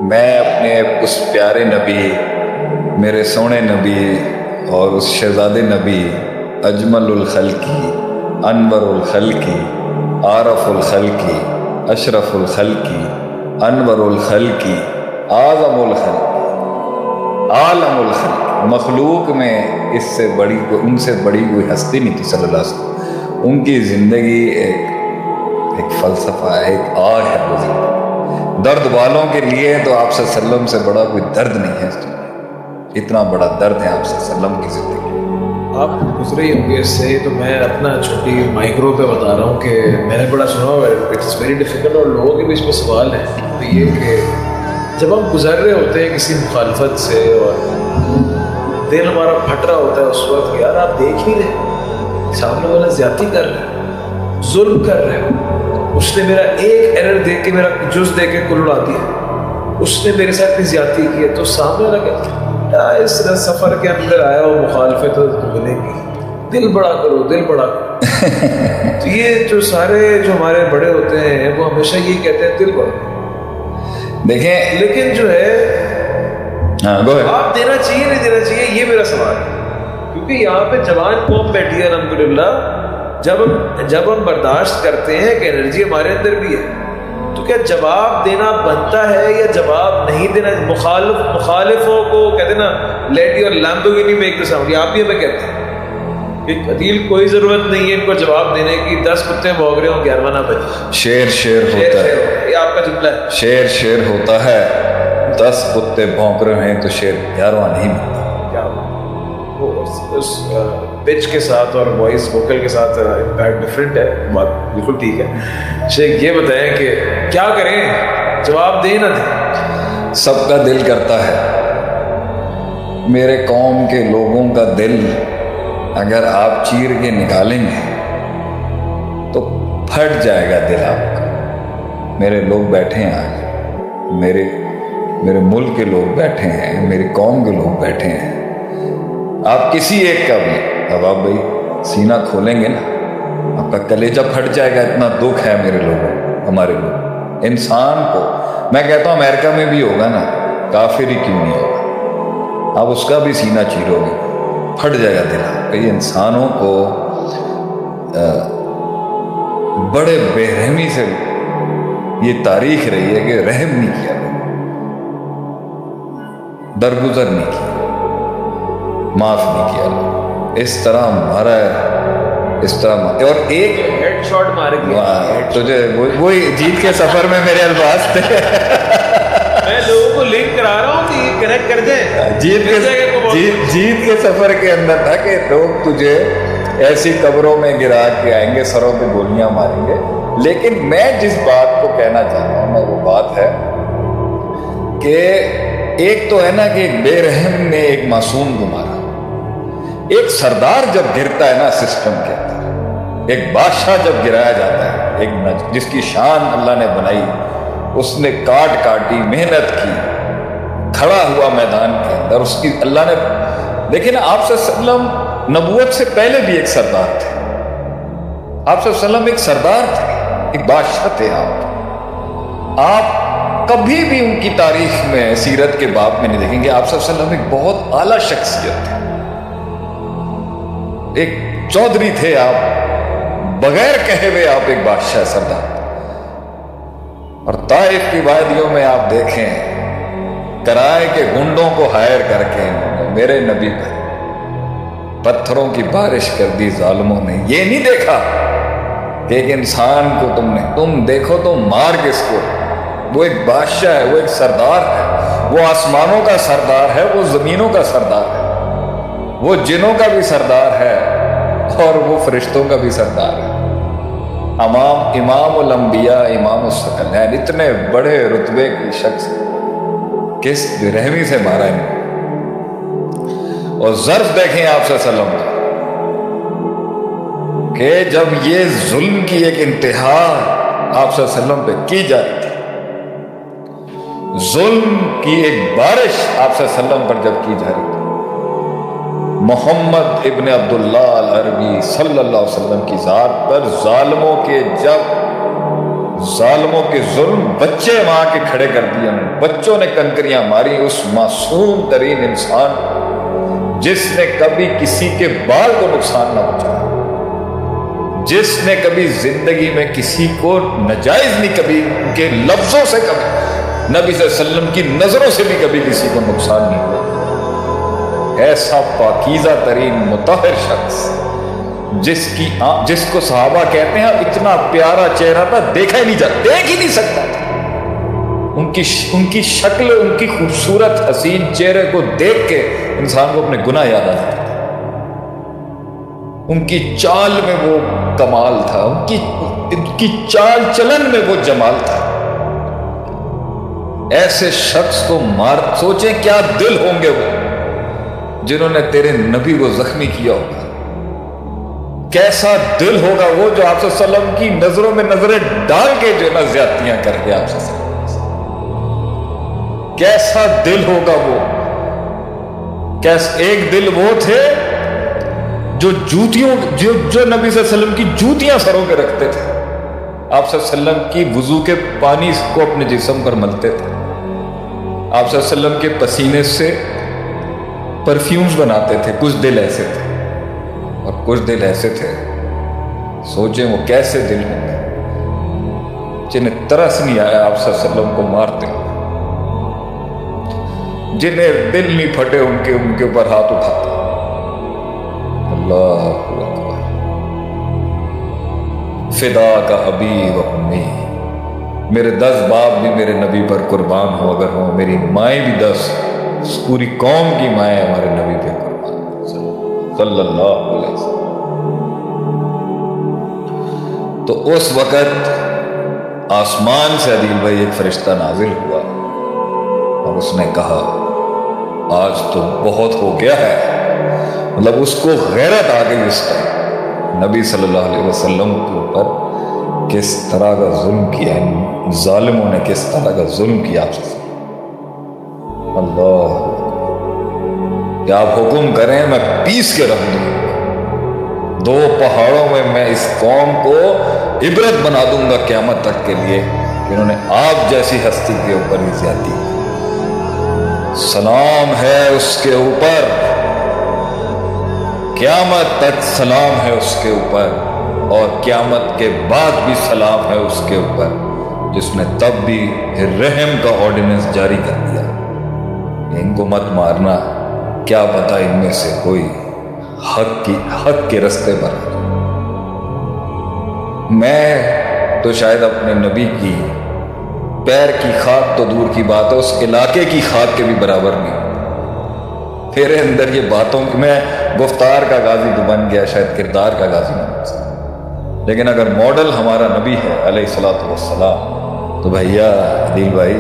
میں اپنے اس پیارے نبی، میرے سونے نبی اور اس شہزادے نبی اجمل الخلقی، انور الخلقی، عارف الخلقی، اشرف الخلقی، انور الخلقی، اعظم الخلقی، عالم الخلق، مخلوق میں اس سے بڑی ان سے بڑی کوئی ہستی نہیں تھی صلی اللہ علیہ وسلم۔ ان کی زندگی ایک فلسفہ ہے، ایک آگ ہے وہ زندگی۔ درد والوں کے لیے تو آپ صلی اللہ علیہ وسلم سے بڑا کوئی درد نہیں ہے، اتنا بڑا درد ہے آپ صلی اللہ علیہ وسلم کی زندگی۔ آپ گزرے ہی ہوں گے اس سے، تو میں اپنا چھوٹی مائکرو پہ بتا رہا ہوں کہ میں نے بڑا سنا ہوا ہے، اٹس ویری ڈیفیکلٹ، اور لوگوں کے بیچ میں سوال ہے تو یہ کہ جب ہم گزر رہے ہوتے ہیں کسی مخالفت سے اور دل ہمارا پھٹ رہا ہوتا ہے اس وقت، یار آپ دیکھ ہی رہے سامنے والا زیادتی کر رہے ہیں، ظلم کر رہے ہیں، اس نے میرا ایک ایرر دیکھ کے، میرا جز دیکھ کے کل اڑا دیا، اس نے میرے ساتھ اتنی زیادتی کی ہے، تو سامنے والا کہتا ہے اس طرح سفر کے اندر آیا ہو مخالفت تو ملے گی، دل بڑا کرو، دل بڑا کرو۔ تو یہ جو سارے جو ہمارے بڑے ہوتے ہیں وہ ہمیشہ یہ کہتے ہیں دل بڑا کرو۔ دیکھیں لیکن جو ہے آپ دینا چاہیے نہیں دینا چاہیے، یہ میرا سوال ہے، کیونکہ یہاں پہ جوان قوم بیٹھی ہے الحمدللہ، جب ہم برداشت کرتے ہیں کہ انرجی ہمارے اندر بھی ہے، تو کیا جواب دینا بنتا ہے یا جواب نہیں دینا؟ مخالفوں کو کہتے ہیں نا let your Lamborghini make the sound, آپ بھی ہمیں کہتے ہیں کہ قتیل کوئی ضرورت نہیں ہے ان کو جواب دینے کی، 10 کتے بھونک رہے ہوں 11واں نہ بجے، شیر ہوتا ہے، یہ آپ کا جملہ ہے، شیر ہوتا ہے، 10 کتے بھونک رہے ہیں تو شیر 11واں نہیں ملتا۔ کیا اس پچ کے ساتھ اور وائس ووکل کے ساتھ امپیکٹ ڈفرینٹ ہے، بات بالکل ٹھیک ہے۔ شیخ یہ بتائیں کہ کیا کریں، جواب دیں نہ دیں؟ سب کا دل کرتا ہے، میرے قوم کے لوگوں کا دل اگر آپ چیر کے نکالیں گے تو پھٹ جائے گا دل آپ کا۔ میرے لوگ بیٹھے ہیں آج، میرے ملک کے لوگ بیٹھے ہیں، میری قوم کے لوگ بیٹھے ہیں، آپ کسی ایک کا بھی اب آپ بھائی سینہ کھولیں گے نا، آپ کا کلیجہ پھٹ جائے گا، اتنا دکھ ہے میرے لوگوں، ہمارے لوگ، انسان کو میں کہتا ہوں امریکہ میں بھی ہوگا نا، کافر ہی کیوں نہیں ہوگا، آپ اس کا بھی سینہ چیرو گے، پھٹ جائے گا دل آپ کا۔ یہ انسانوں کو بڑے بے رحمی سے یہ تاریخ رہی ہے کہ رحم نہیں کیا، درگزر نہیں کیا، معاف نہیں کیا، اس طرح ہمارا اس طرح۔ اور ایک ہیڈ شاٹ مار گیا تجھے وہی جیت کے سفر میں میرے الفاظ تھے، میں لوگوں کو لنک کرا رہا ہوں کہ یہ کنیکٹ کر دیں، جیت کے سفر کے اندر تھا کہ لوگ تجھے ایسی قبروں میں گرا کے آئیں گے، سروں پہ گولیاں ماریں گے، لیکن میں جس بات کو کہنا چاہ رہا ہوں وہ بات ہے کہ ایک تو ہے نا کہ ایک بے رحم نے ایک معصوم کو مارا، ایک سردار جب گرتا ہے نا سسٹم کے اندر، ایک بادشاہ جب گرایا جاتا ہے، ایک جس کی شان اللہ نے بنائی، اس نے کاٹی، محنت کی، کھڑا ہوا میدان کے اندر، اس کی اللہ نے، دیکھیں نا آپ صلی اللہ علیہ وسلم نبوت سے پہلے بھی ایک سردار تھے، آپ صلی اللہ علیہ وسلم ایک سردار تھے، ایک بادشاہ تھے، آپ کبھی بھی ان کی تاریخ میں سیرت کے باب میں نہیں دیکھیں گے آپ صلی اللہ علیہ وسلم ایک بہت اعلیٰ شخصیت تھے، ایک چودھری تھے آپ، بغیر کہے ہوئے آپ ایک بادشاہ سردار، اور طائف کی وادیوں میں آپ دیکھیں کرائے کے گنڈوں کو ہائر کر کے میرے نبی پر پتھروں کی بارش کر دی ظالموں نے، یہ نہیں دیکھا کہ ایک انسان کو تم دیکھو تو مار کس کو، وہ ایک بادشاہ ہے، وہ ایک سردار ہے، وہ آسمانوں کا سردار ہے، وہ زمینوں کا سردار ہے، وہ جنوں کا بھی سردار ہے اور وہ فرشتوں کا بھی سردار ہے، امام الانبیاء، امام الثقلین، اتنے بڑے رتبے کی شخص کس بے رحمی سے مارا ہے۔ اور ظرف دیکھیں آپ صلی اللہ علیہ وسلم کہ جب یہ ظلم کی ایک انتہا آپ صلی اللہ علیہ وسلم پہ کی جاتی تھی، ظلم کی ایک بارش آپ صلی اللہ علیہ وسلم پر جب کی جا رہی تھی، محمد ابن عبداللہ العربی صلی اللہ علیہ وسلم کی ذات پر ظالموں کے جب ظالموں کے ظلم بچے وہاں کے کھڑے کر دیے، بچوں نے کنکریاں ماری اس معصوم ترین انسان جس نے کبھی کسی کے بال کو نقصان نہ پہنچایا، جس نے کبھی زندگی میں کسی کو ناجائز نہیں، کبھی ان کے لفظوں سے، کبھی نبی صلی اللہ علیہ وسلم کی نظروں سے بھی کبھی کسی کو نقصان نہیں ہوا، ایسا پاکیزہ ترین مطہر شخص جس کو صحابہ کہتے ہیں اتنا پیارا چہرہ تھا، دیکھا ہی نہیں جاتا، دیکھ ہی نہیں سکتا تھا، ان کی شکل، ان کی خوبصورت حسین چہرے کو دیکھ کے انسان کو اپنے گناہ یاد آ جاتا تھا، ان کی چال میں وہ کمال تھا، ان کی چال چلن میں وہ جمال تھا۔ ایسے شخص کو مار، سوچیں کیا دل ہوں گے وہ جنہوں نے تیرے نبی کو زخمی کیا ہوگا، کیسا دل ہوگا وہ جو آپ صلی اللہ علیہ وسلم کی نظروں میں نظریں ڈال کے جو نا زیادتیاں کر کے آپ صلی اللہ علیہ وسلم، کیسا دل ہوگا وہ، ایک دل وہ تھے جو نبی صلی اللہ علیہ وسلم کی جوتیاں سروں پہ رکھتے تھے، آپ صلی اللہ علیہ وسلم کی وضو کے پانی کو اپنے جسم پر ملتے تھے، آپ صلی اللہ علیہ وسلم کے پسینے سے پرفیومز بناتے تھے، کچھ دل ایسے تھے اور کچھ دل ایسے تھے، سوچیں وہ کیسے دل ہوں گے جنہیں ترس نہیں آیا آپ صلی اللہ علیہ وسلم کو مارتے، جنہیں دل نہیں پھٹے ان کے اوپر ہاتھ اٹھاتے۔ اللہ اکبر، فدا کا ابی و امی، میرے 10 باپ بھی میرے نبی پر قربان ہو، اگر ہوں میری مائیں بھی 10، پوری قوم کی مائیں ہمارے نبی پہ قربان صلی اللہ علیہ وسلم۔ تو اس وقت آسمان سے عدیل بھائی ایک فرشتہ نازل ہوا اور اس نے کہا آج تو بہت ہو گیا ہے، مطلب اس کو غیرت آ گئی اس ٹائم، نبی صلی اللہ علیہ وسلم کے اوپر کس طرح کا ظلم کیا، ظالموں نے کس طرح کا ظلم کیا آپ سے، اللہ کہ آپ حکم کریں میں پیس کے رکھ دوں، 2 پہاڑوں میں میں اس قوم کو عبرت بنا دوں گا قیامت تک کے لیے کہ انہوں نے آپ جیسی ہستی کے اوپر ہی زیادتی کی۔ سلام ہے اس کے اوپر، قیامت تک سلام ہے اس کے اوپر، اور قیامت کے بعد بھی سلام ہے اس کے اوپر، جس نے تب بھی رحم کا آرڈیننس جاری کر دیا کہ ان کو مت مارنا، کیا پتا ان میں سے کوئی حق کے رستے پر ہے۔ میں تو شاید اپنے نبی کی پیر کی خاک تو دور کی بات ہے، اس علاقے کی خاک کے بھی برابر نہیں، میرے اندر یہ باتوں کہ میں گفتار کا غازی تو بن گیا، شاید کردار کا غازی نہ بن سکتا، لیکن اگر ماڈل ہمارا نبی ہے علیہ الصلوۃ والسلام تو بھیا عدیل بھائی